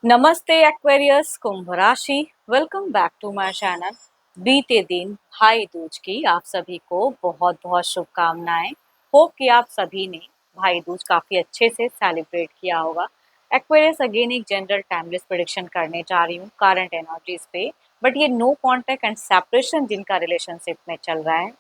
नमस्ते एक्वेरियस कुंभ राशि। Welcome back to my channel. बीते दिन भाई दूज की आप सभी को बहुत बहुत शुभकामनाएं। होप कि आप सभी ने भाई दूज काफी अच्छे से सेलिब्रेट किया होगा। एक्वेरियस अगेन एक जनरल टाइमलेस प्रेडिक्शन करने जा रही हूँ करंट एनर्जीज पे। बट ये नो कॉन्टेक्ट एंड सेपरेशन जिनका रिलेशनशिप में चल रहा है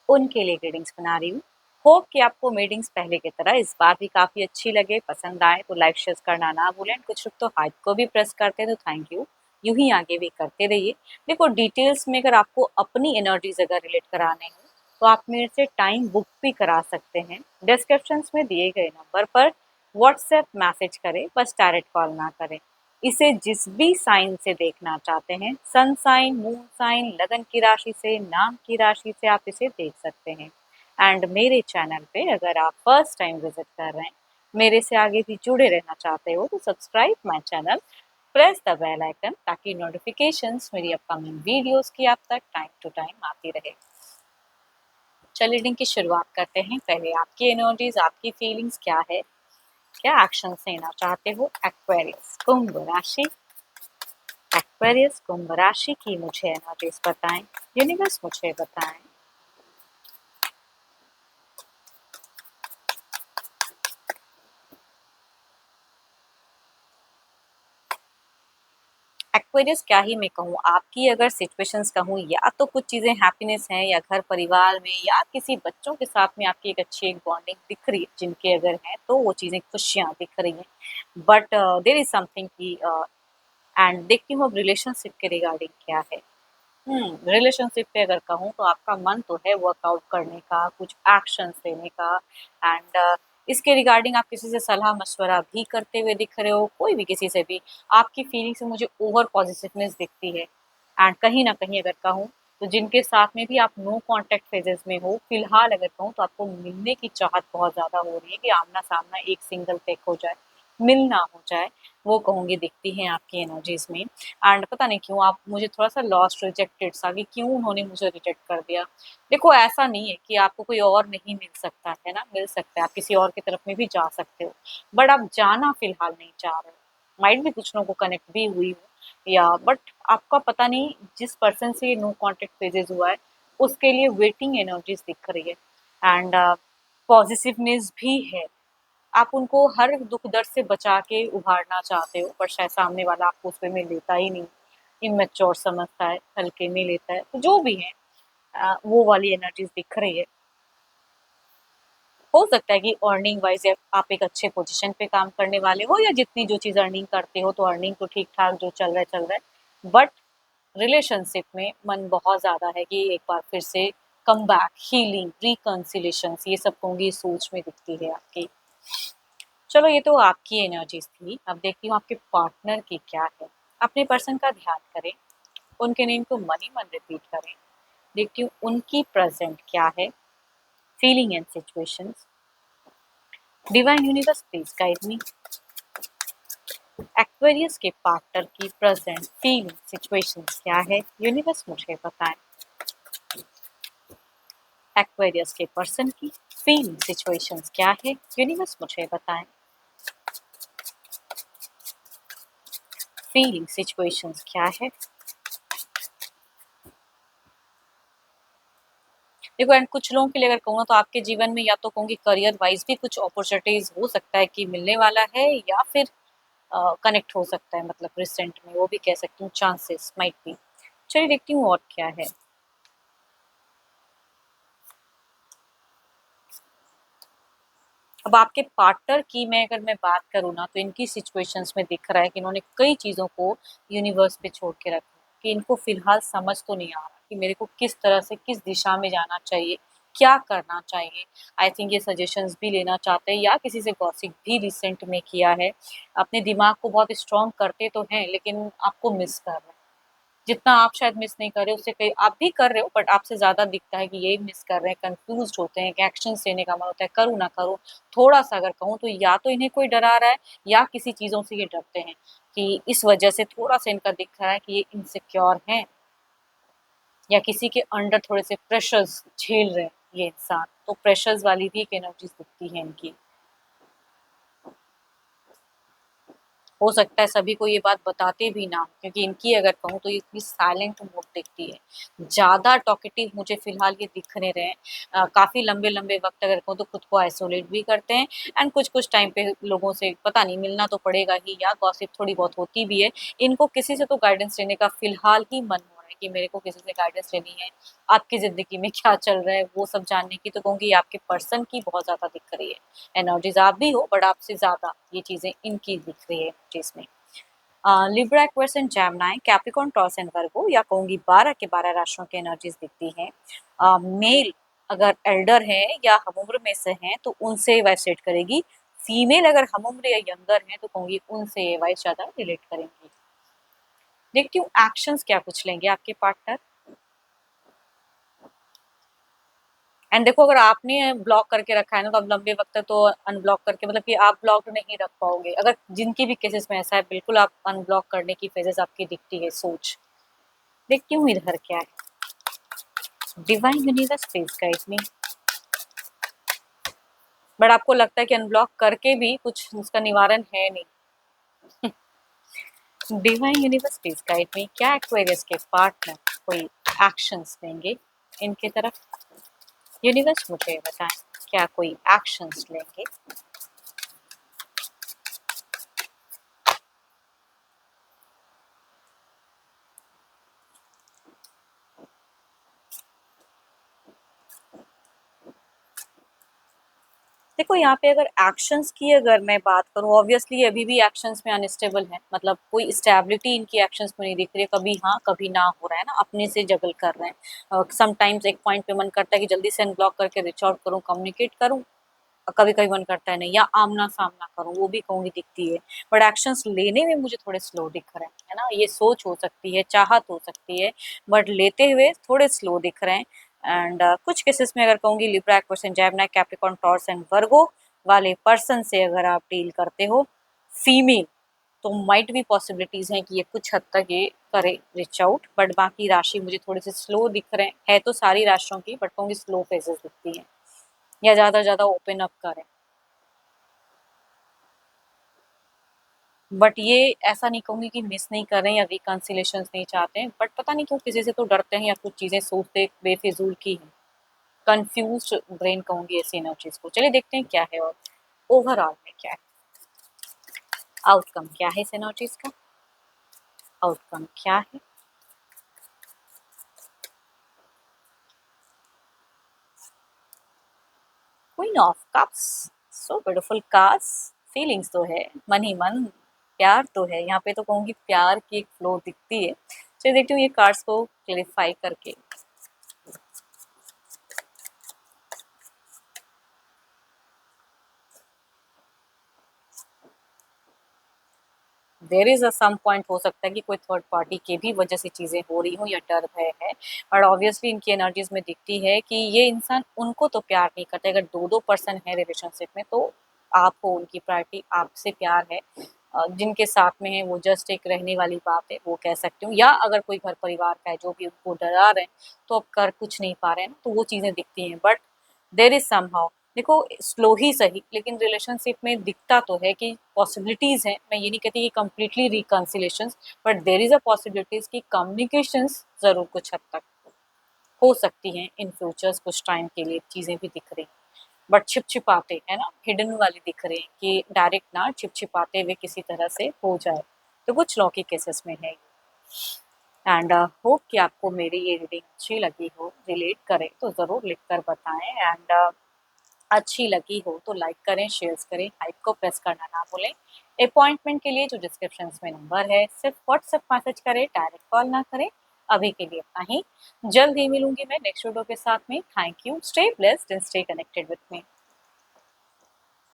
उनके लिए रीडिंग्स बना रही हूँ। होप कि आपको मीटिंग्स पहले की तरह इस बार भी काफ़ी अच्छी लगे, पसंद आए तो लाइक शेयर करना ना भूलें। कुछ लोग तो हाइप को भी प्रेस करते हैं तो थैंक यू। यूं ही आगे भी करते रहिए। देखो डिटेल्स में अगर आपको अपनी एनर्जीज अगर रिलेट कराने हो तो आप मेरे से टाइम बुक भी करा सकते हैं। डिस्क्रिप्शन में दिए गए नंबर पर व्हाट्सएप मैसेज करें, बस डायरेक्ट कॉल ना करें। इसे जिस भी साइन से देखना चाहते हैं, सन साइन, मून साइन, लगन की राशि से, नाम की राशि से आप इसे देख सकते हैं। एंड मेरे चैनल पे अगर आप फर्स्ट टाइम विजिट कर रहे हैं, मेरे से आगे भी जुड़े रहना चाहते हो तो subscribe my channel, press the bell icon ताकि नोटिफिकेशंस मेरी अपकमिंग वीडियोस की आप तक टाइम टू टाइम आती रहे। चलिए रीडिंग की शुरुआत करते हैं। पहले आपकी एनर्जीज, आपकी फीलिंग्स क्या है, क्या एक्शन लेना चाहते हो। एक्वेरियस कुंभ राशि, एक्वेरियस कुंभ राशि की मुझे एनर्जीज बताएं, यूनिवर्स मुझे बताएं। एक्वेरियस क्या ही मैं कहूँ, आपकी अगर सिचुएशंस कहूँ या तो कुछ चीज़ें हैप्पीनेस हैं या घर परिवार में या किसी बच्चों के साथ में आपकी एक अच्छी एक बॉन्डिंग दिख रही है, जिनके अगर हैं तो वो चीज़ें खुशियाँ दिख रही हैं। बट देयर इज समथिंग की एंड देखती हूँ अब रिलेशनशिप के रिगार्डिंग क्या है। रिलेशनशिप पे अगर कहूँ तो आपका मन तो है वर्कआउट करने का, कुछ एक्शंस लेने का। एंड इसके रिगार्डिंग आप किसी से सलाह मशवरा भी करते हुए दिख रहे हो, कोई भी किसी से भी। आपकी फीलिंग से मुझे ओवर पॉजिटिवनेस दिखती है। एंड कहीं ना कहीं अगर कहूँ तो जिनके साथ में भी आप नो कांटेक्ट फेजेस में हो फिलहाल, अगर कहूँ तो आपको मिलने की चाहत बहुत ज़्यादा हो रही है कि आमना सामना एक सिंगल टेक हो जाए, मिलना हो जाए, वो कहूँगी दिखती हैं आपकी एनर्जीज में। एंड पता नहीं क्यों आप मुझे थोड़ा-सा लॉस्ट रिजेक्टेड सा, कि क्यों उन्होंने मुझे रिजेक्ट कर दिया। देखो ऐसा नहीं है कि आपको कोई और नहीं मिल सकता है ना, मिल सकता है, आप किसी और की तरफ में भी जा सकते हो। बट आप जाना फ़िलहाल नहीं चाह रहे हो। माइट बी कुछ लोगों को कनेक्ट भी हुई हो या बट आपका पता नहीं जिस पर्सन से ये नो कॉन्टैक्ट फेजेज़ हुआ है, उसके लिए वेटिंग एनर्जीज़ दिख रही है। एंड पॉज़िटिवनेस भी है। आप उनको हर दुख दर्द से बचा के उभारना चाहते हो, पर शायद सामने वाला आपको उस वे में लेता ही नहीं, इमेच्योर समझता है, हल्के में लेता है। तो जो भी है वो वाली एनर्जीज दिख रही है। हो सकता है कि अर्निंग वाइज आप एक अच्छे पोजीशन पे काम करने वाले हो, या जितनी जो चीज़ अर्निंग करते हो तो अर्निंग तो ठीक ठाक जो चल रहा है चल रहा है। बट रिलेशनशिप में मन बहुत ज़्यादा है कि एक बार फिर से कम बैक, हीलिंग, रिकन्सिलेशन, ये सब कहूँगी सोच में दिखती है आपकी। चलो ये तो आपकी एनर्जीज थी। अब देखती हूँ आपके पार्टनर की क्या है। अपने पर्सन का ध्यान करें, उनके नेम को मन ही मन रिपीट करें। देखती हूँ उनकी प्रेजेंट क्या है, feeling and situations. Divine universe please guide me. Aquarius के पार्टनर की प्रेजेंट फीलिंग सिचुएशंस क्या है, यूनिवर्स मुझे बताएं। एक्वेरियस के पर्सन की फीलिंग सिचुएशंस क्या है, यूनिवर्स मुझे बताएं। फीलिंग सिचुएशंस क्या है। देखो एंड कुछ लोगों के लिए अगर कहूँ तो आपके जीवन में या तो कहूँगी करियर वाइज भी कुछ अपॉर्चुनिटीज हो सकता है कि मिलने वाला है, या फिर कनेक्ट हो सकता है, मतलब रिसेंट में वो भी कह सकती हूँ, चांसेस माइट बी। चलिए देखती हूँ और क्या है। अब आपके पार्टनर की मैं अगर मैं बात करूँ ना तो इनकी सिचुएशंस में दिख रहा है कि इन्होंने कई चीज़ों को यूनिवर्स पे छोड़ के रखा है, कि इनको फिलहाल समझ तो नहीं आ रहा कि मेरे को किस तरह से किस दिशा में जाना चाहिए, क्या करना चाहिए। आई थिंक ये सजेशंस भी लेना चाहते हैं या किसी से गॉसिप भी रिसेंट में किया है। अपने दिमाग को बहुत स्ट्रॉन्ग करते तो हैं लेकिन आपको मिस कर रहे हैं। जितना आप शायद मिस नहीं कर रहे उससे कई आप भी कर रहे हो, बट आपसे ज़्यादा दिखता है कि यही मिस कर रहे हैं, कंफ्यूज्ड होते हैं कि एक्शंस लेने का मन होता है, करूँ ना करूँ। थोड़ा-सा अगर कहूँ तो या तो इन्हें कोई डरा रहा है या किसी चीज़ों से ये डरते हैं, कि इस वजह से थोड़ा-सा इनका दिख रहा है कि ये इनसिक्योर हैं, या किसी के अंडर थोड़े से प्रेशर्स झेल रहे हैं ये इंसान। तो प्रेशर्स वाली भी एक एनर्जीज़ दिखती है इनकी। हो सकता है सभी को ये बात बताते भी ना हो, क्योंकि इनकी अगर कहूँ तो ये इतनी साइलेंट मोड दिखती है। ज़्यादा टॉकेटिव मुझे फ़िलहाल ये दिख नहीं रहे हैं। काफ़ी लंबे-लंबे वक़्त अगर कहूँ तो खुद को आइसोलेट भी करते हैं एंड कुछ-कुछ टाइम पे लोगों से पता नहीं मिलना तो पड़ेगा ही, या गॉसिप थोड़ी बहुत होती भी है। इनको किसी से तो गाइडेंस लेने का फ़िलहाल ही मन हो रहा है कि मेरे को किसी से गाइडेंस लेनी है। आपकी ज़िंदगी में क्या चल रहा है वो सब जानने की, तो कहूँगी आपके पर्सन की बहुत ज़्यादा दिख रही है। एनर्जीज़ आप भी हो बट आपसे ज़्यादा ये चीज़ें इनकी दिख रही है एनर्जीज़ में। Libra, Aquarius and Gemini, Capricorn, taurus and वर्गो, या कहूँगी 12 के 12 राशियों की एनर्जीज़ दिखती हैं। मेल अगर एल्डर है या हम उम्र में से हैं तो उनसे ये वाइब सेट करेगी। फीमेल अगर हम उम्र या यंगर हैं तो कहूँगी उनसे ये वाइब ज़्यादा रिलेट करेंगी। देखती हूँ एक्शंस क्या कुछ लेंगे आपके पार्टनर। एंड देखो अगर आपने ब्लॉक करके रखा है ना तो अब लंबे वक्त तक तो अनब्लॉक करके मतलब कि आप ब्लॉक्ड नहीं रख पाओगे। अगर जिनकी भी केसेस में ऐसा है बिल्कुल आप अनब्लॉक करने की फेजेस आपकी दिखती है सोच। देखती हूँ इधर क्या है। Divine universe please guide me. But आपको लगता है कि अनब्लॉक करके भी कुछ उसका निवारण है नहीं। Divine universe please guide me, क्या एक्वेरियस के पार्टनर कोई एक्शंस लेंगे इनके तरफ। यूनिवर्स मुझे बताएं क्या कोई एक्शंस लेंगे। देखो यहाँ पे अगर एक्शंस की अगर मैं बात करूँ, ऑब्वियसली अभी भी एक्शंस में अनस्टेबल है, मतलब कोई स्टेबिलिटी इनकी एक्शंस में नहीं दिख रही है। कभी हाँ कभी ना हो रहा है ना, अपने से जगल कर रहे हैं। समटाइम्स एक पॉइंट पे मन करता है कि जल्दी से अनब्लॉक करके रीच आउट करूँ, कम्युनिकेट करूँ, कभी कभी मन करता है नहीं, या आमना सामना करूँ, वो भी कहूँगी दिखती है। बट एक्शंस लेने में मुझे थोड़े स्लो दिख रहे हैं, है ना। ये सोच हो सकती है, चाहत हो सकती है, बट लेते हुए थोड़े स्लो दिख रहे हैं। एंड कुछ केसेस में अगर कहूँगी Libra, Aquarius, Gemini, Capricorn, taurus and वर्गो वाले पर्सन से अगर आप डील करते हो फीमेल, तो माइट भी पॉसिबिलिटीज हैं कि ये कुछ हद तक ये करे रीच आउट। बट बाकी राशि मुझे थोड़े से स्लो दिख रहे हैं, है तो सारी राशियों की बट कहूँगी स्लो फेजेस दिखती हैं, या ज़्यादा ओपन अप करें। बट ये ऐसा नहीं कहूँगी कि मिस नहीं कर रहे हैं या रिकन्सिलेशंस नहीं चाहते हैं, बट पता नहीं क्यों किसी से तो डरते हैं या कुछ चीज़ें सोचते बेफिजूल की हैं। कंफ्यूज्ड ब्रेन कहूँगी ऐसी एनर्जीज को। चलिए देखते हैं क्या है और ओवरऑल में क्या है, आउटकम क्या है इस एनर्जीज का, आउटकम क्या है। Queen of cups, so beautiful cards. Feelings तो है, मन ही मन, प्यार तो है यहाँ पे, तो कहूँगी प्यार की एक फ्लो दिखती है। चलिए देखती हूँ ये कार्ड्स को क्लेरिफाई करके। There is a some point, हो सकता है कि कोई थर्ड पार्टी के भी वजह से चीज़ें हो रही हों या डर भय है। और ऑब्वियसली इनकी एनर्जीज में दिखती है कि ये इंसान उनको तो प्यार नहीं करते। अगर दो दो पर्सन है रिलेशनशिप में तो आपको उनकी प्रायोरिटी, आपसे प्यार है। जिनके साथ में है वो जस्ट एक रहने वाली बात है वो कह सकती हूँ, या अगर कोई घर परिवार का है जो भी उनको डरा रहे हैं तो अब कर कुछ नहीं पा रहे हैं ना, तो वो चीज़ें दिखती हैं। बट देर इज समहाउ, देखो स्लो ही सही लेकिन रिलेशनशिप में दिखता तो है कि पॉसिबिलिटीज हैं। मैं ये नहीं कहती कि completely reconciliation, but there is a possibilities कि कम्युनिकेशंस जरूर कुछ हद तक हो सकती हैं इन फ्यूचर्स। कुछ टाइम के लिए चीज़ें भी दिख रही, बट छिप-छिपाते है ना, हिडन वाली दिख रही हैं कि डायरेक्ट ना छिप-छिपाते हुए किसी तरह से हो जाए। तो कुछ लॉ के केसेस में है। एंड होप कि आपको मेरी ये रीडिंग अच्छी लगी हो, रिलेट करे तो ज़रूर लिख कर बताएँ। एंड अच्छी लगी हो तो लाइक करें, शेयर्स करें, हाइप को प्रेस करना ना भूलें। अपॉइंटमेंट के लिए जो डिस्क्रिप्शन में नंबर है सिर्फ व्हाट्सएप मैसेज करें, डायरेक्ट कॉल ना करें। अभी के लिए इतना ही, जल्द ही मिलूंगी मैं नेक्स्ट वीडियो के साथ में। Thank you, stay blessed and stay connected with me.